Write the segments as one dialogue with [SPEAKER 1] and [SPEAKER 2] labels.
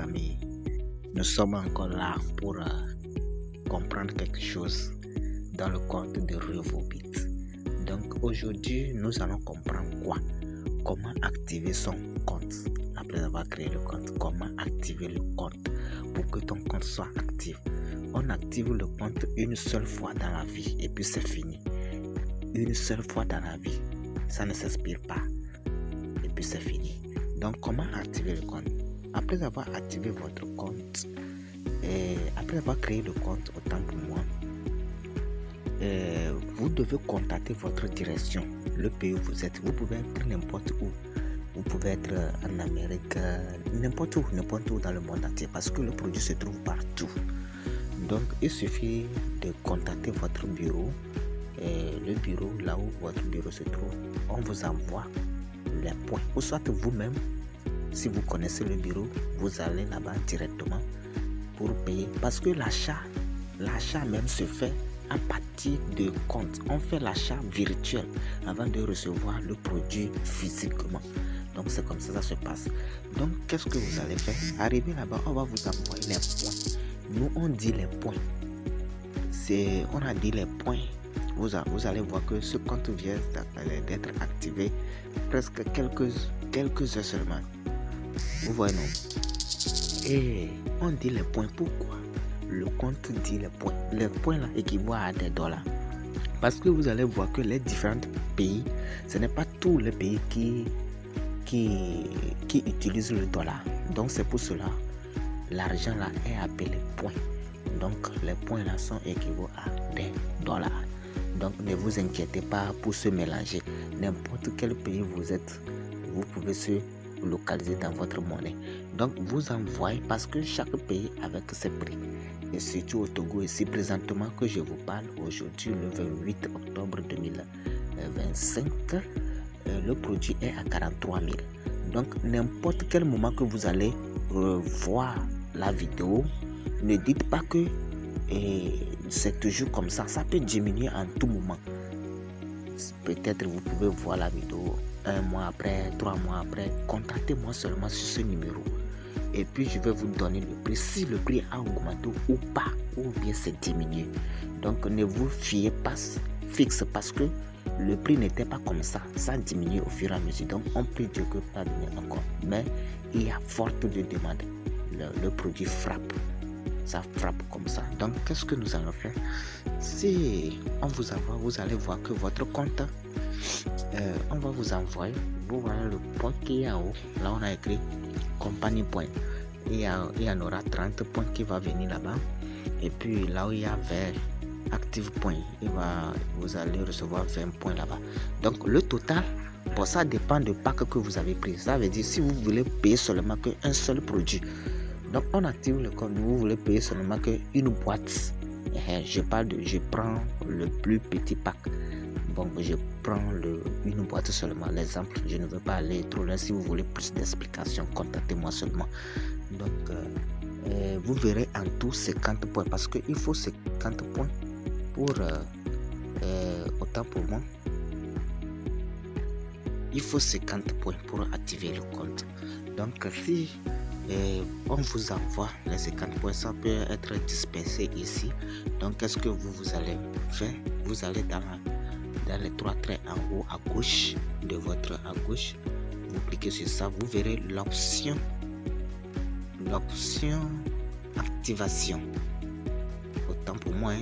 [SPEAKER 1] amis, nous sommes encore là pour comprendre quelque chose dans le compte de Revobit. Donc aujourd'hui, nous allons comprendre quoi? Comment activer son compte après avoir créé le compte. Comment activer le compte pour que ton compte soit actif. On active le compte une seule fois dans la vie et puis c'est fini. Une seule fois dans la vie, ça ne s'inspire pas et puis c'est fini. Donc comment activer le compte? Après avoir activé votre compte et après avoir créé le compte, autant pour moi, vous devez contacter votre direction, le pays où vous êtes. Vous pouvez être n'importe où. Vous pouvez être en Amérique, n'importe où dans le monde entier parce que le produit se trouve partout. Donc il suffit de contacter votre bureau. Le bureau, là où votre bureau se trouve, on vous envoie les points. Ou soit vous-même, si vous connaissez le bureau, vous allez là-bas directement pour payer. Parce que l'achat même se fait à partir de compte. On fait l'achat virtuel avant de recevoir le produit physiquement. Donc c'est comme ça se passe. Donc qu'est-ce que vous allez faire? Arrivé là-bas, on va vous envoyer les points. Nous on dit les points. On a dit les points. Vous allez voir que ce compte vient d'être activé presque quelques heures seulement. Vous voyez non? Et on dit les points. Pourquoi? Le compte dit les points. Les points là équivalent à des dollars. Parce que vous allez voir que les différents pays, ce n'est pas tous les pays qui utilisent le dollar. Donc c'est pour cela l'argent là est appelé points. Donc les points là sont équivalents à des dollars. Donc ne vous inquiétez pas pour se mélanger. N'importe quel pays vous êtes, vous pouvez se localiser dans votre monnaie. Donc vous envoyez parce que chaque pays avec ses prix. Et surtout au Togo, ici présentement que je vous parle, aujourd'hui le 28 octobre 2025, le produit est à 43 000. Donc n'importe quel moment que vous allez revoir la vidéo, ne dites pas que c'est toujours comme ça. Ça peut diminuer en tout moment. Peut-être vous pouvez voir la vidéo 1 mois après, 3 mois après. Contactez-moi seulement sur ce numéro. Et puis je vais vous donner le prix. Si le prix a augmenté ou pas, ou bien c'est diminué. Donc ne vous fiez pas fixe parce que le prix n'était pas comme ça. Ça diminue au fur et à mesure. Donc on peut dire que pas donner encore. Mais il y a forte de demande. Le produit frappe. Ça frappe comme ça. Donc qu'est-ce que nous allons faire? Si on vous envoie, vous allez voir que votre compte, on va vous envoyer. Vous voyez le point qui est en haut. Là on a écrit compagnie point. Il y en aura 30 points qui va venir là-bas. Et puis là où il y a vert, active point, vous allez recevoir 20 points là-bas. Donc le total, bon, ça dépend du pack que vous avez pris. Ça veut dire si vous voulez payer seulement qu'un seul produit. Donc on active le compte, vous voulez payer seulement qu'une boîte. Je prends le plus petit pack. Bon, je prends une boîte seulement. L'exemple, je ne veux pas aller trop loin. Si vous voulez plus d'explications, contactez-moi seulement. Donc, vous verrez en tout 50 points parce qu'il faut 50 points pour autant pour moi. Il faut 50 points pour activer le compte. Donc, si on vous envoie les 50 points, ça peut être dispersé ici. Donc, qu'est-ce que vous allez faire? Vous allez dans les 3 traits en haut à gauche de votre à gauche. Vous cliquez sur ça, vous verrez l'option activation. Autant pour moi,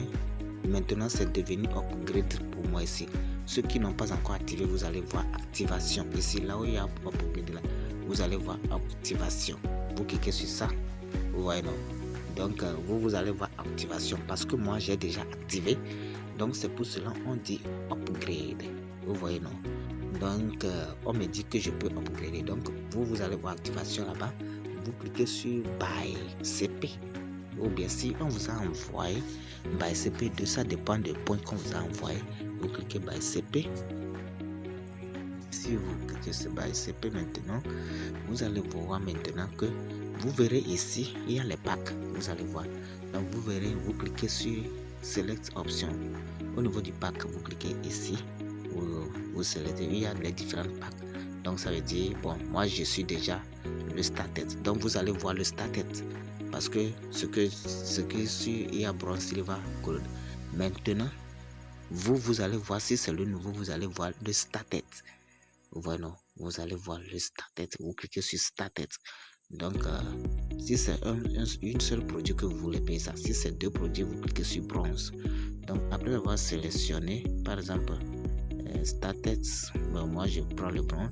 [SPEAKER 1] maintenant c'est devenu upgrade pour moi ici. Ceux qui n'ont pas encore activé, vous allez voir activation. Ici, là où il y a upgrade, là, vous allez voir activation. Vous cliquez sur ça, vous voyez non? Donc vous allez voir activation parce que moi j'ai déjà activé. Donc c'est pour cela on dit upgrade. Vous voyez non? Donc on me dit que je peux upgrader. Donc vous allez voir activation là-bas. Vous cliquez sur Buy CP. Ou bien si on vous a envoyé Buy CP2, ça dépend des points qu'on vous a envoyé. Vous cliquez Buy CP. Si vous cliquez sur Buy CP maintenant, vous allez voir maintenant que vous verrez ici, il y a les packs. Vous allez voir. Donc vous verrez, vous cliquez sur Select Option. Au niveau du pack, vous cliquez ici. Vous sélectionnez, il y a les différents packs. Donc ça veut dire, bon, moi je suis déjà le starter. Donc vous allez voir le starter. Parce que ce que il y a Bronze, Silver, Gold. Maintenant, vous allez voir si c'est le nouveau, vous allez voir le starter. Voilà, vous allez voir le starter. Vous cliquez sur starter. Donc, si c'est une seule produit que vous voulez payer ça, si c'est 2 produits, vous cliquez sur bronze. Donc, après avoir sélectionné, par exemple, starter, bon, moi je prends le bronze.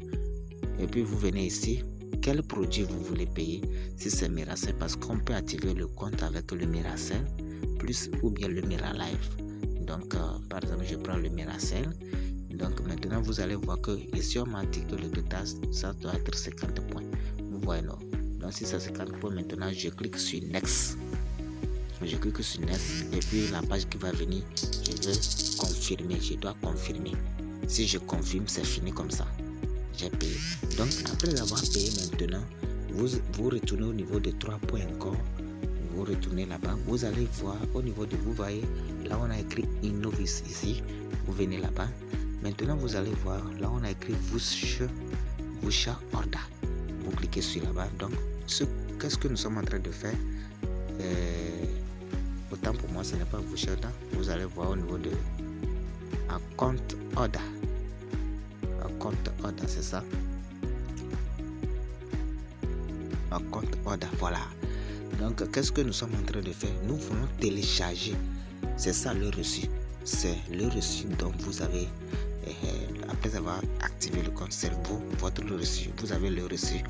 [SPEAKER 1] Et puis, vous venez ici. Quel produit vous voulez payer? Si c'est Miracell, parce qu'on peut activer le compte avec le Miracell plus ou bien le Miralife. Donc, par exemple, je prends le Miracell. Donc, maintenant, vous allez voir que ici, on m'a dit que le total, ça doit être 50 points. Vous voyez, non? Donc, si c'est 50 points, maintenant, je clique sur Next. Je clique sur Next. Et puis, la page qui va venir, je veux confirmer. Je dois confirmer. Si je confirme, c'est fini comme ça. J'ai payé. Donc, après avoir payé maintenant, vous retournez au niveau de 3 points encore. Vous retournez là-bas. Vous allez voir au niveau de vous voyez, là on a écrit Innovis ici. Vous venez là-bas. Maintenant, vous allez voir, là on a écrit Voucher Order. Vous cliquez sur là-bas. Donc, qu'est-ce que nous sommes en train de faire? Autant pour moi, ce n'est pas Voucher Order. Vous allez voir au niveau de Account Order. Account Order, c'est ça. Account Order, voilà. Donc, qu'est-ce que nous sommes en train de faire? Nous voulons télécharger. C'est ça le reçu. C'est le reçu dont vous avez, après avoir activé le compte, c'est votre reçu. Vous avez le reçu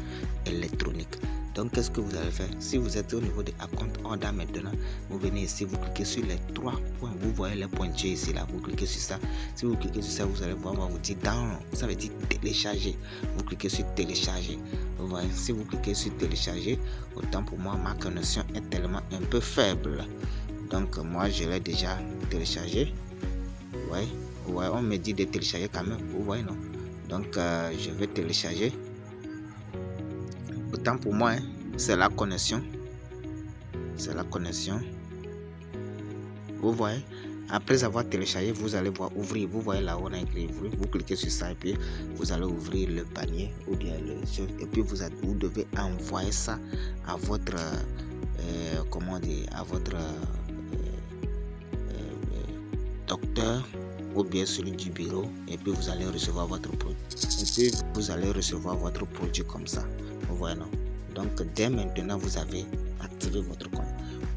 [SPEAKER 1] électronique. Donc, qu'est-ce que vous allez faire? Si vous êtes au niveau de Account Order maintenant, vous venez ici, vous cliquez sur les 3 points. Vous voyez les pointillés ici, là. Vous cliquez sur ça. Si vous cliquez sur ça, vous allez voir, on va vous dire download. Ça veut dire télécharger. Vous cliquez sur télécharger. Vous voyez, si vous cliquez sur télécharger, autant pour moi, ma connexion est tellement un peu faible. Donc, moi, je l'ai déjà téléchargé. Ouais, on me dit de télécharger quand même. Vous voyez, non? Donc, je vais télécharger. Autant pour moi, hein, c'est la connexion. C'est la connexion. Vous voyez, après avoir téléchargé, vous allez voir ouvrir. Vous voyez là où on a écrit ouvrir. Vous cliquez sur ça et puis vous allez ouvrir le panier ou bien le jeu. Et puis vous devez envoyer ça à votre, comment dire, à votre docteur ou bien celui du bureau. Et puis vous allez recevoir votre produit. Et puis vous allez recevoir votre produit comme ça. Vous voyez, non? Donc, dès maintenant, vous avez activé votre compte.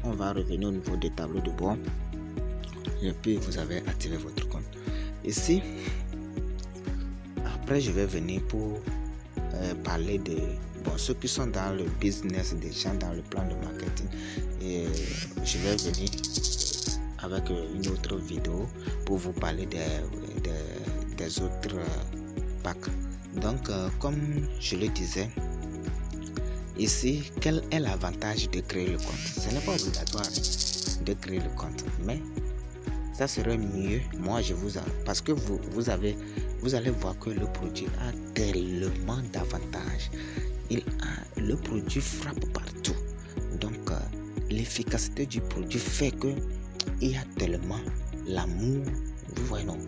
[SPEAKER 1] On va revenir au niveau des tableaux de bord. Et puis, vous avez activé votre compte. Ici, après, je vais venir pour parler de ceux qui sont dans le business, des gens dans le plan de marketing. Et je vais venir avec une autre vidéo pour vous parler des autres packs. Donc, comme je le disais, ici, quel est l'avantage de créer le compte? Ce n'est pas obligatoire de créer le compte, mais ça serait mieux. Moi, parce que vous allez voir que le produit a tellement d'avantages. Le produit frappe partout. Donc, l'efficacité du produit fait que il y a tellement l'amour. Vous voyez, non?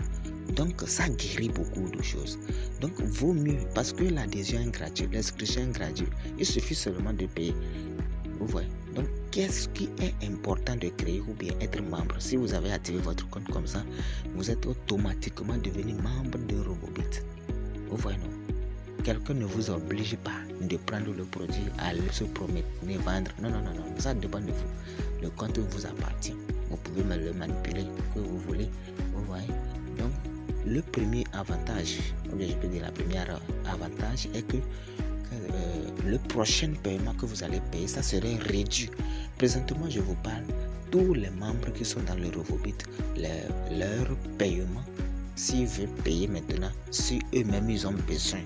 [SPEAKER 1] Donc, ça guérit beaucoup de choses. Donc, vaut mieux, parce que l'adhésion est gratuite, l'inscription est gratuite. Il suffit seulement de payer. Vous voyez. Donc, qu'est-ce qui est important de créer ou bien être membre? Si vous avez activé votre compte comme ça, vous êtes automatiquement devenu membre de Robobit. Vous voyez, non? Quelqu'un ne vous oblige pas de prendre le produit, à se promener, vendre. Non, ça dépend de vous. Le compte vous appartient. Vous pouvez le manipuler que vous voulez. Vous voyez. Donc, le premier avantage, ou bien je peux dire la première avantage est que le prochain paiement que vous allez payer, ça serait réduit. Présentement, je vous parle, tous les membres qui sont dans le Robobit, leur paiement, s'ils veulent payer maintenant, si eux-mêmes ils ont besoin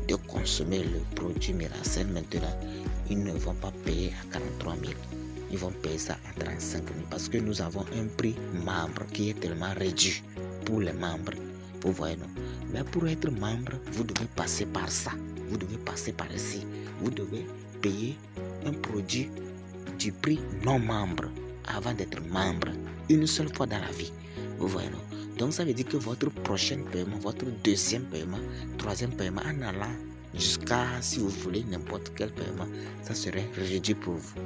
[SPEAKER 1] de consommer le produit Miracell maintenant, ils ne vont pas payer à 43 000. Ils vont payer ça à 35 000 parce que nous avons un prix membre qui est tellement réduit pour les membres. Vous voyez, non? Mais pour être membre, vous devez passer par ça. Vous devez passer par ici. Vous devez payer un produit du prix non membre avant d'être membre. Une seule fois dans la vie. Vous voyez, non? Donc ça veut dire que votre prochain paiement, votre deuxième paiement, troisième paiement, en allant jusqu'à, si vous voulez, n'importe quel paiement, ça serait réduit pour vous.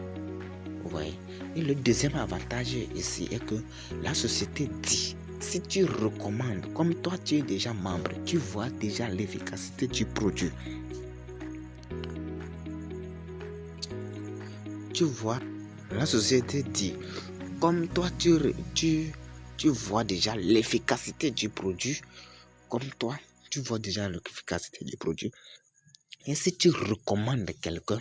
[SPEAKER 1] Vous voyez. Et le deuxième avantage ici est que la société dit, si tu recommandes, comme toi tu es déjà membre, tu vois déjà l'efficacité du produit. Tu vois, la société dit, comme toi tu vois déjà l'efficacité du produit, comme toi tu vois déjà l'efficacité du produit, et si tu recommandes quelqu'un,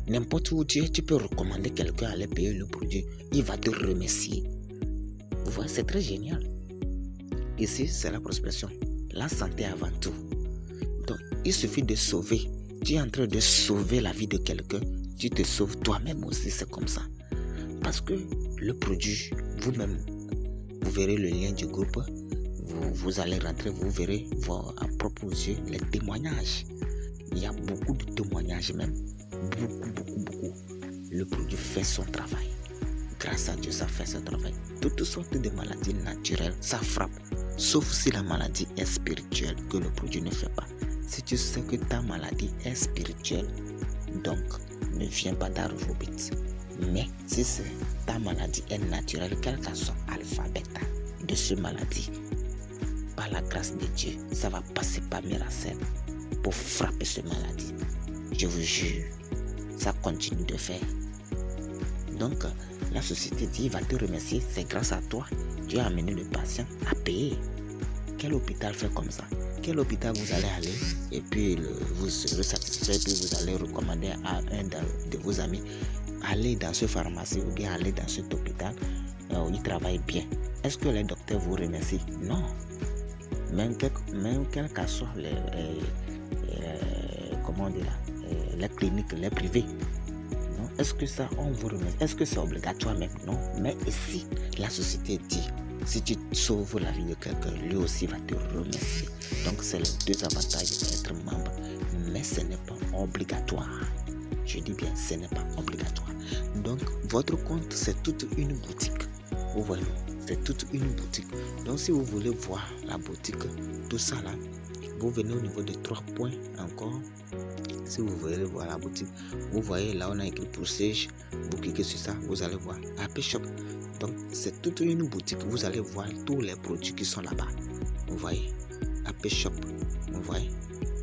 [SPEAKER 1] n'importe où tu es, tu peux recommander quelqu'un à aller payer le produit, il va te remercier. Vous voyez, c'est très génial. Ici, c'est la prospection, la santé avant tout. Donc, il suffit de sauver. Tu es en train de sauver la vie de quelqu'un, tu te sauves toi-même aussi, c'est comme ça. Parce que le produit, vous-même, vous verrez le lien du groupe, vous allez rentrer, vous verrez à propre yeux les témoignages. Il y a beaucoup de témoignages même, beaucoup. Le produit fait son travail. Grâce à Dieu, ça fait son travail. Toutes sortes de maladies naturelles, ça frappe. Sauf si la maladie est spirituelle, que le produit ne fait pas. Si tu sais que ta maladie est spirituelle, donc ne viens pas d'Arvobit. Mais si ta maladie est naturelle, quel que soit l'alphabet de cette maladie, par la grâce de Dieu, ça va passer par miracle pour frapper cette maladie. Je vous jure, ça continue de faire. Donc, la société dit, il va te remercier, c'est grâce à toi, tu as amené le patient à payer. Quel hôpital fait comme ça? Quel hôpital vous allez aller et puis vous serez satisfait et puis vous allez recommander à un de vos amis, aller dans ce pharmacie ou bien aller dans cet hôpital où il travaille bien. Est-ce que les docteurs vous remercient? Non. Même quel que soit les cliniques, les privés. Non. Est-ce que ça, on vous remercie? Est-ce que c'est obligatoire même? Non. Mais ici, la société dit, si tu sauves la vie de quelqu'un, lui aussi va te remercier. Donc, c'est les deux avantages d'être membre. Mais ce n'est pas obligatoire. Je dis bien, ce n'est pas obligatoire. Donc, votre compte, c'est toute une boutique. Vous voyez, c'est toute une boutique. Donc, si vous voulez voir la boutique, tout ça là, vous venez au niveau de 3 points encore. Si vous voulez voir la boutique, vous voyez là on a écrit pour Sage, vous cliquez sur ça, vous allez voir AP Shop. Donc c'est toute une boutique, vous allez voir tous les produits qui sont là-bas. Vous voyez AP Shop, vous voyez.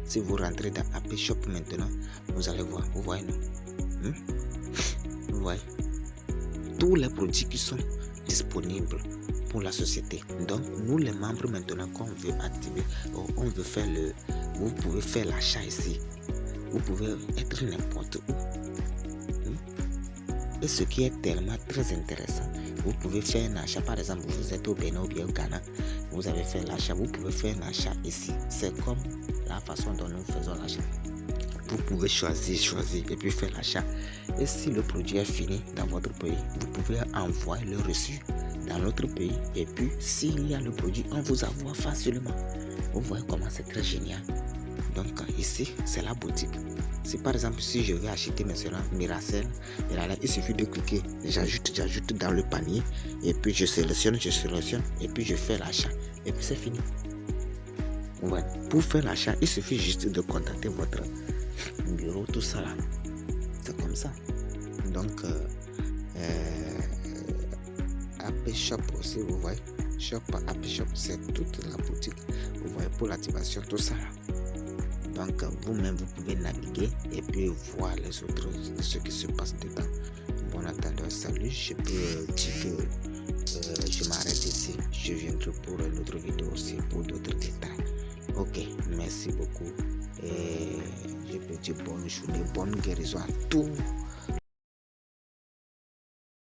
[SPEAKER 1] Si vous rentrez dans AP Shop maintenant, vous allez voir, vous voyez non? Vous voyez tous les produits qui sont disponibles pour la société. Donc nous les membres maintenant qu'on veut activer, on veut faire vous pouvez faire l'achat ici. Vous pouvez être n'importe où. Et ce qui est tellement très intéressant, vous pouvez faire un achat. Par exemple, vous êtes au Bénin ou bien au Ghana, vous avez fait l'achat, vous pouvez faire un achat ici. C'est comme la façon dont nous faisons l'achat. Vous pouvez choisir et puis faire l'achat. Et si le produit est fini dans votre pays, vous pouvez envoyer le reçu dans l'autre pays. Et puis, s'il y a le produit, on vous envoie facilement. Vous voyez comment c'est très génial. Donc ici, c'est la boutique. Si par exemple, si je vais acheter maintenant Miracel, il suffit de cliquer, j'ajoute dans le panier, et puis je sélectionne, et puis je fais l'achat, et puis c'est fini. Ouais. Pour faire l'achat, il suffit juste de contacter votre bureau, tout ça là. C'est comme ça. Donc, AP Shop aussi, vous voyez. AP Shop, c'est toute la boutique. Vous voyez, pour l'activation, tout ça là. Donc vous-même vous pouvez naviguer et puis voir les autres, ce qui se passe dedans. Bon attendant, salut, je peux dire que je m'arrête ici. Je viendrai pour une autre vidéo aussi pour d'autres détails. Ok, merci beaucoup et je peux dire bonne journée, bonne guérison à tous